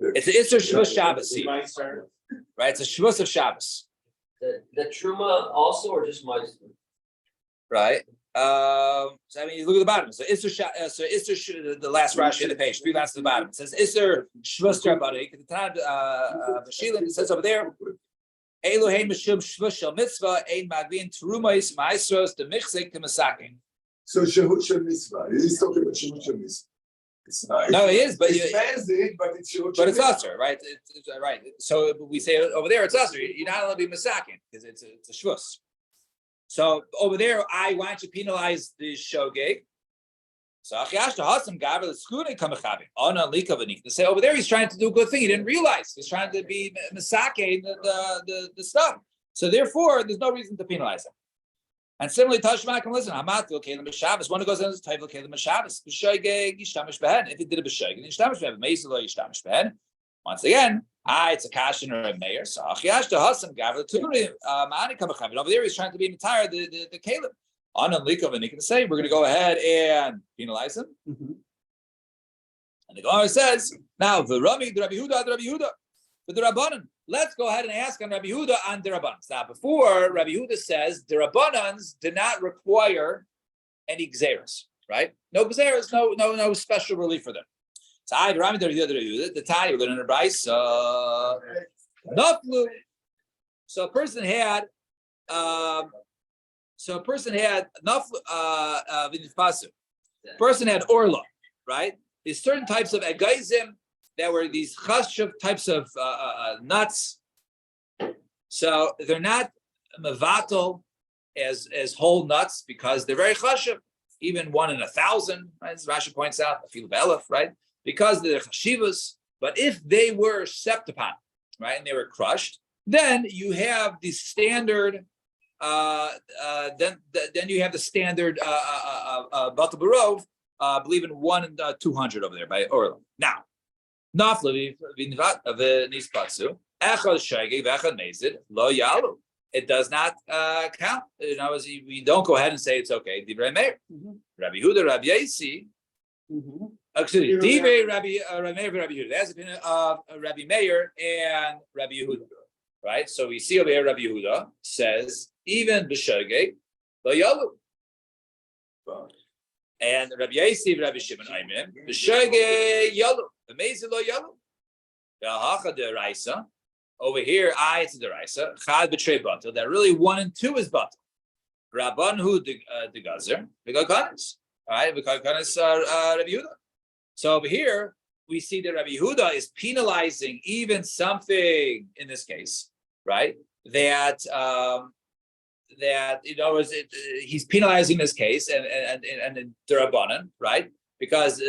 It's the Isser Shavuos Shabbos, the Meiser? right? It's a Shavuos of Shabbos, The Truma also, or just my? right? So I mean, you look at the bottom. So Isser, the last Rashi on the page, 3 lines to the bottom. It says Isser Shavuos Rabbanik. At the time, Bashilin, it says over there. Elohein Meshub Shavuos Shel Mitzvah Ein Magvin Terumais Ma'asros Demichzik K'Masaking. So Shehut Shel Mitzvah, he's talking about Shehut Shel Mitzvah. It's not. No, it is, but It's fancy, but it's Shehut Shel but it's Mitzvah. usher, right? It's right. So we say over there it's usher. You're not allowed to be misaking because it's a shvus. So over there, why don't you penalize the shogeg? So Achiashta Hasam Gabriel Skune Kamachabi. Oh no, Likavanich. To say over there, he's trying to do a good thing. He didn't realize he's trying to be misaking the stuff. So therefore, there's no reason to penalize him. And similarly, Tashmak and listen, Hamatil Kalim B'Shabbos. One who goes in his Tayvel Kalim B'Shabbos. B'Shogeg Yishtamish Behen. If he did a B'Shogeg, Yishtamish Behen. Meiselo Yishtamish Behen. Once again, it's a kashin or a mayor. So Achiashta Hasam Gabriel Turi Ma'ani Kamachabi. Over there, he's trying to be entire the Kalim. On Likov, and he can say, we're going to go ahead and penalize him. And the Gemara says, now the Rabbi Huda, the Rabbanan. Let's go ahead and ask on Rabbi Huda on the Rabbanans. Now, before Rabbi Huda says the Rabbanans did not require any gzeras, right? No gzeras, no special relief for them. So I Rabbi Huda, the Tanya, we're going to advise Naflu. So a person had. So a person had person had orla, right? There's certain types of egaizim that were these chashuv types of nuts. So they're not mevatel as whole nuts because they're very chashuv, even 1 in 1,000, right? As Rashi points out, a few elef, right? Because they're chashivas. But if they were sept upon, right, and they were crushed, then you have the standard. Then you have the standard Batal Barov, believe in 1 in 200 over there by Orlam. Now, Nafla v'nispatsu echad shagig v'echad mezid lo yalu. It does not count. In other words, we don't go ahead and say it's okay. Divrei Meir, Rabbi Huda, Rabbi Yasi. Excuse me, Divrei Rabbi Meir, Rabbi Huda. That's the opinion of Rabbi Meir and Rabbi Yehuda. Right, so we see over here Rabbi Yehuda says even b'shogeg lo yalu, and Rabbi Yosef, Rabbi Shimon Aimin b'shogeg yalu, amazing lo yalu. V'hacha deraisa over here, it's a deraisa chad b'trei batel that really 1 and 2 is batel. Rabbanhu de gazer v'gakanis, all right, v'gakanis Rabbi Yehuda. So over here. We see that Rabbi Yehuda is penalizing even something in this case, right? That he's penalizing this case and the Rabbanan, right? Because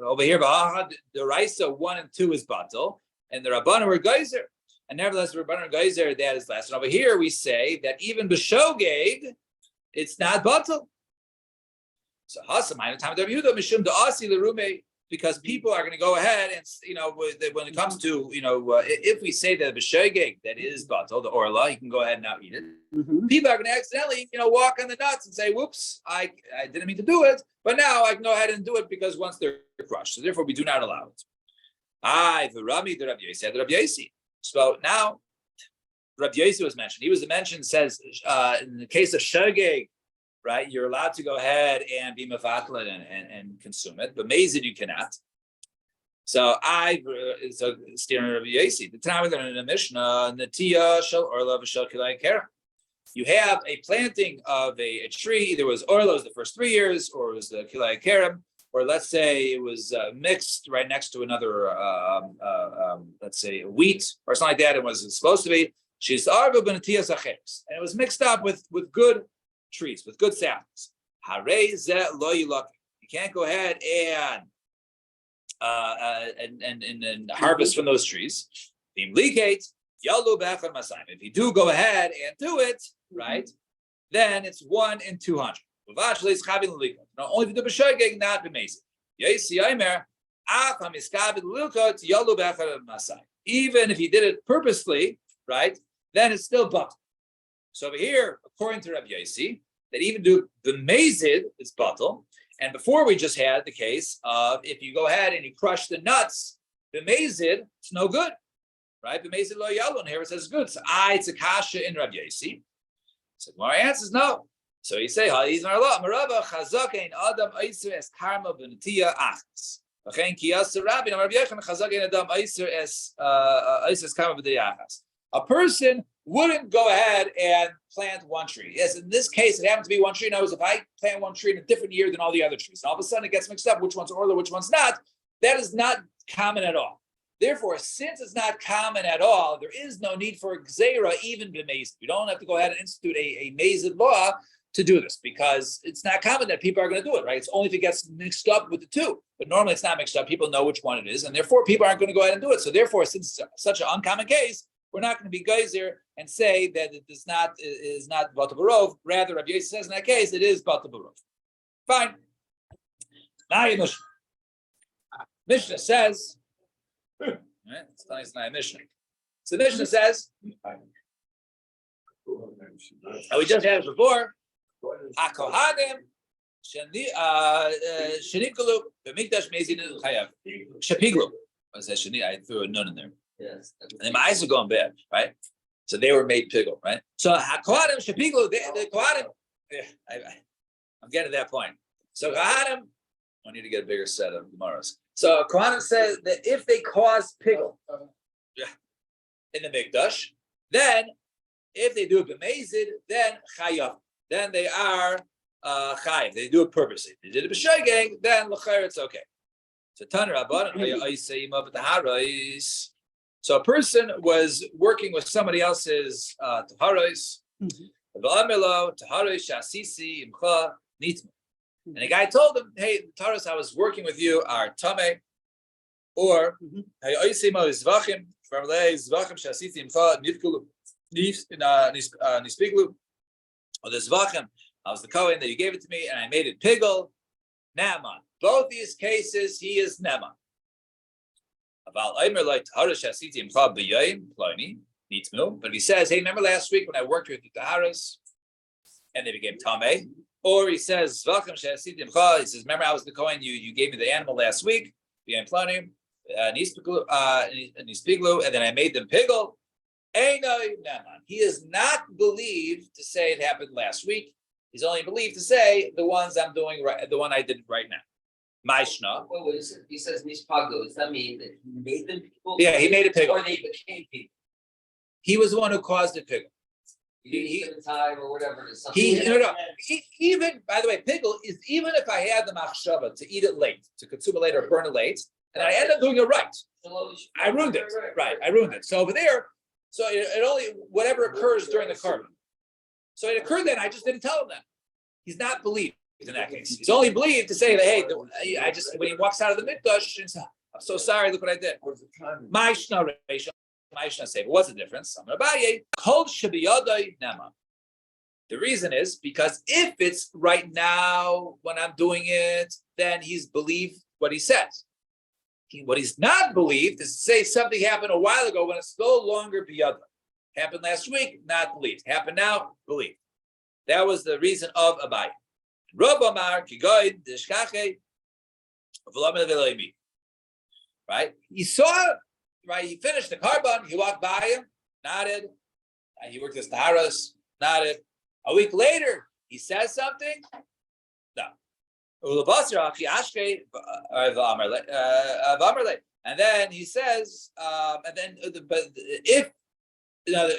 over here, the Raisa 1 and 2 is batel, and the Rabbanan were geyser, and nevertheless the Rabbanan geyser that is less. And over here we say that even b'shogeg, it's not batel. So Hasamai time Rabbi Yehuda mishum da'asi lerume. Because people are going to go ahead and, when it comes to, if we say that b'shogeg that is batel, the orla, you can go ahead and now eat it. People are going to accidentally, walk on the nuts and say, whoops, I didn't mean to do it, but now I can go ahead and do it because once they're crushed. So therefore, we do not allow it. The Rabbi Yossi, the Rabbi Yossi. So now, Rabbi Yossi was mentioned. He was mentioned, says, in the case of shogeg, right, you're allowed to go ahead and be mevatlet and consume it, but mezid you cannot. So steering Rabbi Yossi. The time we're going to the Mishnah, Natiya shel orla v'shel kilai kera. you have a planting of a tree, either it was Orlos the first 3 years, or it was the Kilai Kerem, or let's say it was mixed right next to another, let's say wheat or something like that. It wasn't supposed to be. She's argo benatias acheres, and it was mixed up with good trees, with good saplings. Harei ze lo yilak. You can't go ahead and harvest from those trees. If you do go ahead and do it, right, then it's 1 in 200. Only if you do b'shogeg, not b'mezid. Even if you did it purposely, right, then it's still batal. So over here, according to Rabbi Yossi, that even do b'mezid is batal. And before we just had the case of if you go ahead and you crush the nuts, b'mezid, it's no good. Right? B'mezid lo yalun. Here it says good. So it's a kasha in Rabbi Yossi. So my answer is no. So you say, he's marla. Maraba chazakein adam aiser es karma b'netiya achas. V'chein kiyas Rabbi. Rabbi Yechon chazakein adam aiser es karma b'netiya achas. A person wouldn't go ahead and plant one tree. Yes, in this case, it happened to be one tree. Now, if I plant one tree in a different year than all the other trees, and all of a sudden it gets mixed up, which one's orla, which one's not, that is not common at all. Therefore, since it's not common at all, there is no need for gzeira, even b'mezid. You don't have to go ahead and institute a mezid law to do this, because it's not common that people are going to do it, right? It's only if it gets mixed up with the two. But normally it's not mixed up. People know which one it is, and therefore people aren't going to go ahead and do it. So therefore, since it's such an uncommon case, we're not going to be geyser and say that it is not Bata Barov. Rather, Rabbi Yossi says in that case, it is Bata Barov. Fine. Now you Mishnah. Mishnah says, right? It's nice, not a Mishnah. So the Mishnah says, and we just had it before, HaKohanim Shenikulu B'mikdash Mezid Chayav Shepiglu. I threw a nun in there. Yes. And then my eyes are going bad, right? So they were made piggle, right? So Kohanim Shepiglu, the Kohanim, I'm getting to that point. So Kohanim, I need to get a bigger set of Gemaras. So Kohanim says that if they cause piggle in the Mikdash, then if they do it b'mezid, then chayav, then they are chayav. They do it purposely. They did it b'shogeg, then l'chayr it's okay. So Tanur Rabbanan harais. So a person was working with somebody else's taharos. V'amelo taharos shasisi imcha nitma. And the guy told him, "Hey, the taharos I was working with you are tameh, or hayoisimo izvachim from le izvachim shasisi imcha nitkulu nispiglu, or the zvachim. I was the kohen that you gave it to me, and I made it piggle. Naaman. Both these cases, he is Naaman. But if he says, hey, remember last week when I worked with the Taharas and they became Tameh? Or he says, he says, remember I was the Kohen, you gave me the animal last week, and then I made them piggle. He is not believed to say it happened last week. He's only believed to say the ones I'm doing right, the one I did right now. Maishna. He says Nishpaglo. Does that mean that he made them people? Yeah, he made it piggle. Or they became people. He was the one who caused it piggle. He time or whatever. Even by the way, piggle is even if I had the machshava to eat it late, to consume it late or burn it late, and I end up doing it right. I ruined it. Right, I ruined it. So over there, so it only whatever occurs during the carbon. So it occurred then. I just didn't tell him that. He's not believed in that case. He's only believed to say that, hey, I just when he walks out of the mikdash, I'm so sorry. Look what I did. My say, what's the difference? I'm Abaye. Kol shebiyadai nema. The reason is because if it's right now when I'm doing it, then he's believed what he says. What he's not believed is to say something happened a while ago when it's no longer biyadai. Happened last week, not believed. Happened now, believed. That was the reason of Abaye. Rav Amar kigoy deshkache v'lamed v'loimi. Right? He saw. Right, he finished the carbon. He walked by him, nodded. He worked his taharas, nodded. A week later, he says something. No. And then he says, but if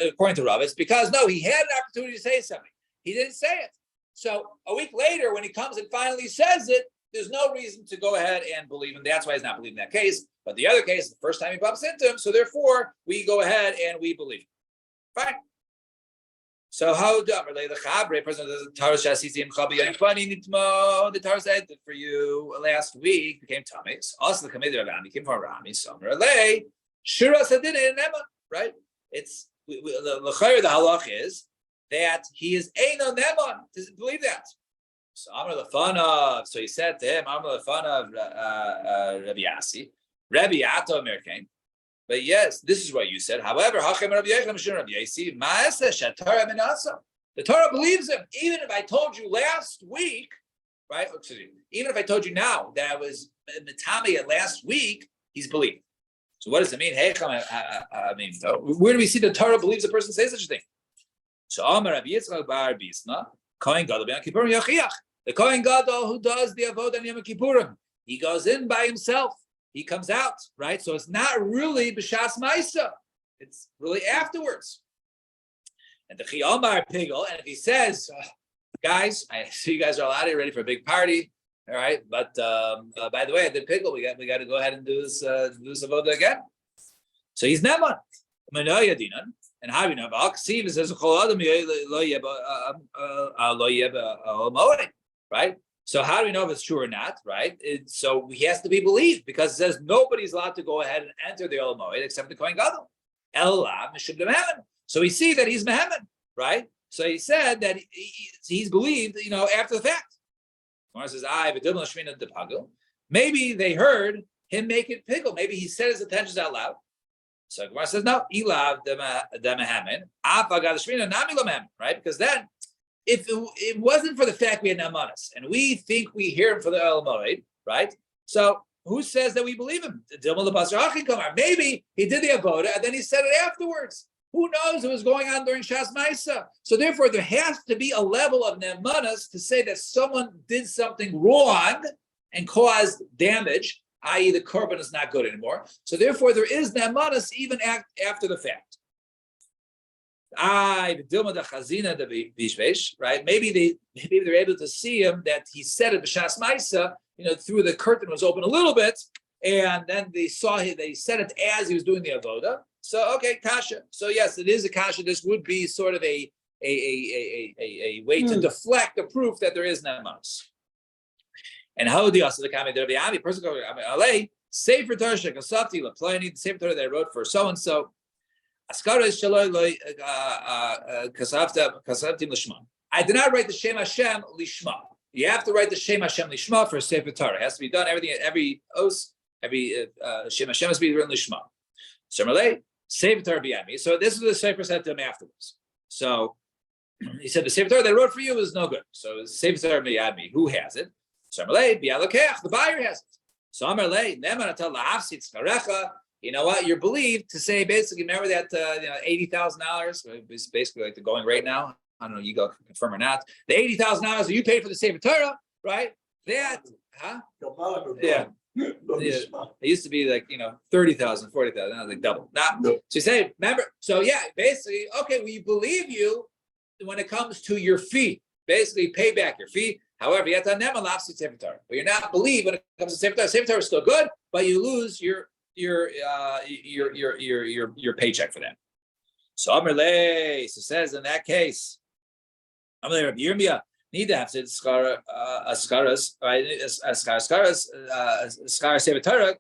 according to Rav, it's because no, he had an opportunity to say something. He didn't say it. So a week later, when he comes and finally says it, there's no reason to go ahead and believe him. That's why he's not believing that case. But the other case, the first time he bumps into him, so therefore we go ahead and we believe him. Fine. So how do the Chabre, president of the Torah Shasisi and Chabi Yanifani Nitmo, the Torah said that for you last week became Tamis. Also the committee of Rami came from Rami, Somer Alei, Shura Sadin and Nema, right? It's the halach is that he is Eino Neman. Doesn't believe that. So Amar Lefanav, so he said to him, Amar Lefanav Rabbi Yassi, Rabbi Ato American. But yes, this is what you said. However, the Torah believes him. Even if I told you last week, right? Excuse me, even if I told you now that I was Matami last week, he's believed. So what does it mean? I mean, where do we see the Torah believes a person says such a thing? So Amar Rabbi Yitzchak Bar Bisna, Kohen Gadol Ben Kippurim Yachiach. The Kohen Gadol who does the Avodah on Yom Kippurim, he goes in by himself. He comes out, right? So it's not really b'shas ma'isa. It's really afterwards. And the Chiyomar Pigel, and if he says, guys, I see you guys are all out here ready for a big party, all right? But by the way, at the Pigel, we got to go ahead and do this avodah again. So he's Neman. And how do you know? Al-Ksiv says, right? So how do we know if it's true or not, right? So he has to be believed because it says nobody's allowed to go ahead and enter the Olam Moed except the Kohen Gadol. So we see that he's Mehemen, right? So he said that he's believed, after the fact. Gemara says, maybe they heard him make it piggle. Maybe he said his intentions out loud. So Gemara says, no, Ilav the Mehemen, right? Because then, if it wasn't for the fact we had Namanas, and we think we hear him for the Olam Moed, right? So who says that we believe him? Maybe he did the avoda and then he said it afterwards. Who knows what was going on during Shas Maisa? So therefore, there has to be a level of Namanas to say that someone did something wrong and caused damage, i.e., the korban is not good anymore. So therefore, there is Namanas even after the fact. Right? Maybe they're able to see him that he said it b'shas ma'isa, through the curtain was open a little bit, and then they said it as he was doing the avoda. So okay, kasha. So yes, it is a kasha. This would be sort of a way to deflect the proof that there is namas. And how do you also the comment there? The person goes, Sefer Torah shekasafti laplani, the Sefer Torah that I wrote for so and so. I did not write the Shem Hashem Lishma. You have to write the Shem Hashem Lishma for a Sefer Torah. It has to be done. Every os, every Shem Hashem has to be written Lishma. Similarly, Sefer Torah B'yami. So this is the Sefer said to him afterwards. So he said the Sefer Torah that I wrote for you is no good. So Sefer Torah B'yami, who has it? Similarly, B'yalakech, the buyer has it. So Amarle, Neman Atal La'afsit Skarecha. You know what? You're believed to say basically. Remember that $80,000 is basically like the going rate now. I don't know. You go confirm or not. The $80,000 that you paid for the Sefer Torah, right? That, yeah. It used to be like 30,000, 40,000. Now it's like double. So you say, remember. So yeah, basically, okay, we believe you when it comes to your fee. Basically, pay back your fee. However, you have to never lapse the Sefer Torah, but you're not believed when it comes to Sefer Torah. Sefer Torah is still good, but you lose your paycheck for that. So Amrle says in that case, Amrle Rabbi Yirmiyah need to have said askaras, right? Askaras Sefer Torah.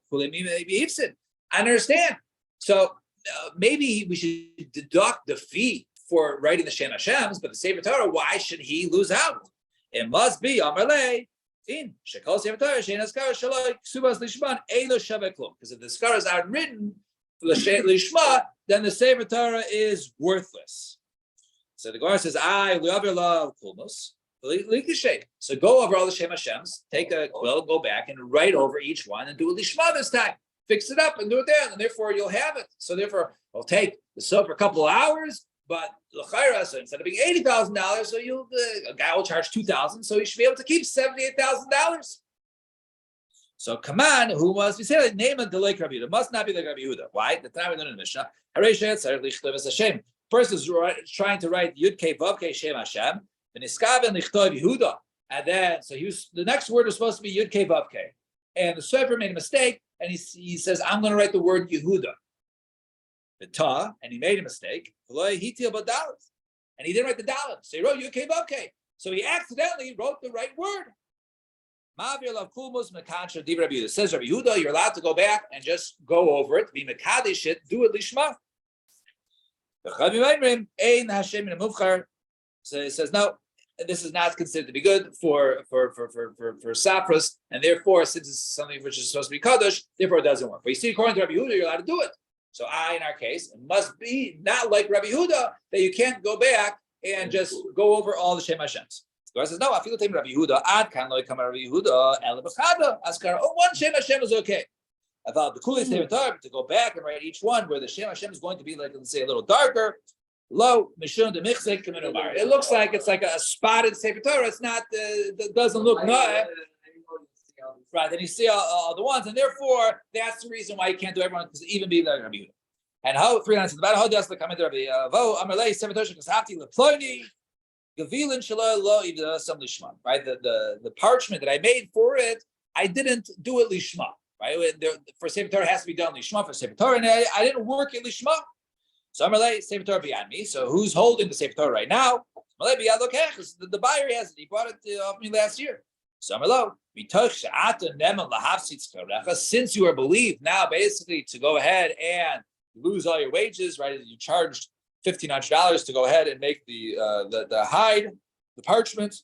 I understand. So maybe we should deduct the fee for writing the Shem Hashems, but the Sefer Torah, why should he lose out? It must be Amrle. Because if the skaras are written for the lishma, then the Sefer Torah is worthless. So the Gemara says, so go over all the Shem Hashems, take a quill, go back and write over each one and do a lishma this time. Fix it up and do it there, and therefore you'll have it. So therefore, it'll take the soap for a couple of hours. But l'chayra, so instead of being $80,000, so a guy will charge $2,000, so you should be able to keep $78,000. So come on, who must we say the name of the Lake Rabbi Yehuda? Must not be like Rabbi Yehuda. Why? The time we learned in the Mishnah. person is trying to write Yud Kei Vav Kei Shem Hashem, and Niskaven Lichtov Yehuda, and then so the next word was supposed to be Yud Kei Vav Kei, and the Sefer made a mistake, and he says, I'm going to write the word Yehuda, and he made a mistake, and he didn't write the Dalet, so he wrote Yud Kei Vav Kei, so he accidentally wrote the right word. Says Rabbi Yehuda, you're allowed to go back and just go over it, be mekadesh it, do it lishma. So it says no, this is not considered to be good for Safras, and therefore, since it's something which is supposed to be kadosh, therefore it doesn't work. But you see, according to Rabbi Yehuda, you're allowed to do it. So in our case, it must be not like Rabbi Yehuda that you can't go back and just go over all the Shem Hashems. The Gemara says, no, I feel the Rabbi Yehuda, ad kan lo yikam Rabbi Yehuda, el b'chada, askar, one Shem Hashem is okay. I thought the coolest thing to go back and write each one where the Shem Hashem is going to be like, let's say, a little darker. Lo, mishun de michzik k'minumar. It looks like it's like a spotted Sefer Torah. It's not, it doesn't look nice. Right, then you see all the ones, and therefore, that's the reason why you can't do everyone, because even be like Rabbi Yehuda. And how, 3 lines in the bottom, how does the comment of Rabbi Vo, Amalei, Sefer Torah, Kashafti, Leploni, Gavilin Shalom Lo Some Lishma, right? The parchment that I made for it, I didn't do it Lishma, right? For Sefer Torah, it has to be done Lishma for Sefer Torah, and I didn't work it Lishma. So I'm like, Sefer Torah beyond me. So who's holding the Sefer Torah right now? The buyer has it. He bought it off me last year. So I'm like, since you are believed now, basically to go ahead and lose all your wages, right? You charged $1,500 to go ahead and make the hide, the parchment.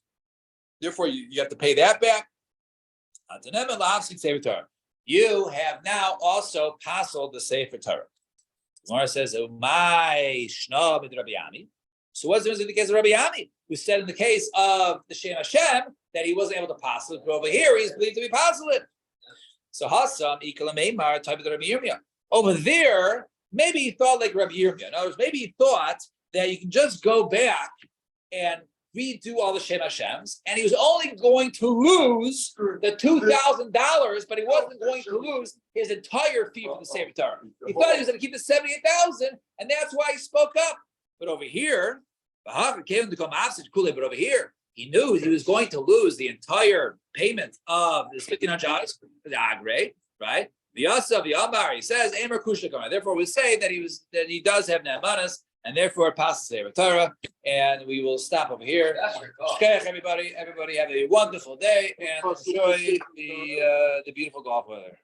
Therefore, you have to pay that back. You have now also passed the Sefer Torah. The Gemara says, "My shna b'd Rabbi Ami." So what's in the case of Rabbi Ami, who said in the case of the Shem Hashem that he wasn't able to pass it, but over here he's believed to be possible. So Hassam ikala meimar type of Rabbi Yirmiyah. Over there, maybe he thought like Rabbi Yirmiyah. In other words, maybe he thought that you can just go back and redo all the Shem Hashems, and he was only going to lose the $2,000, but he wasn't going to lose his entire fee for the Sefer Torah. He thought he was going to keep the $78,000, and that's why he spoke up. But over here, but over here, he knew he was going to lose the entire payment of this $1,500 for the Agre, right? V'yasav Yamar, he says, Emer Kushakama. Therefore, we say that he does have Ne'emanas, and therefore it passes the Sefer Torah, and we will stop over here. Shkech, everybody have a wonderful day and enjoy the beautiful golf weather.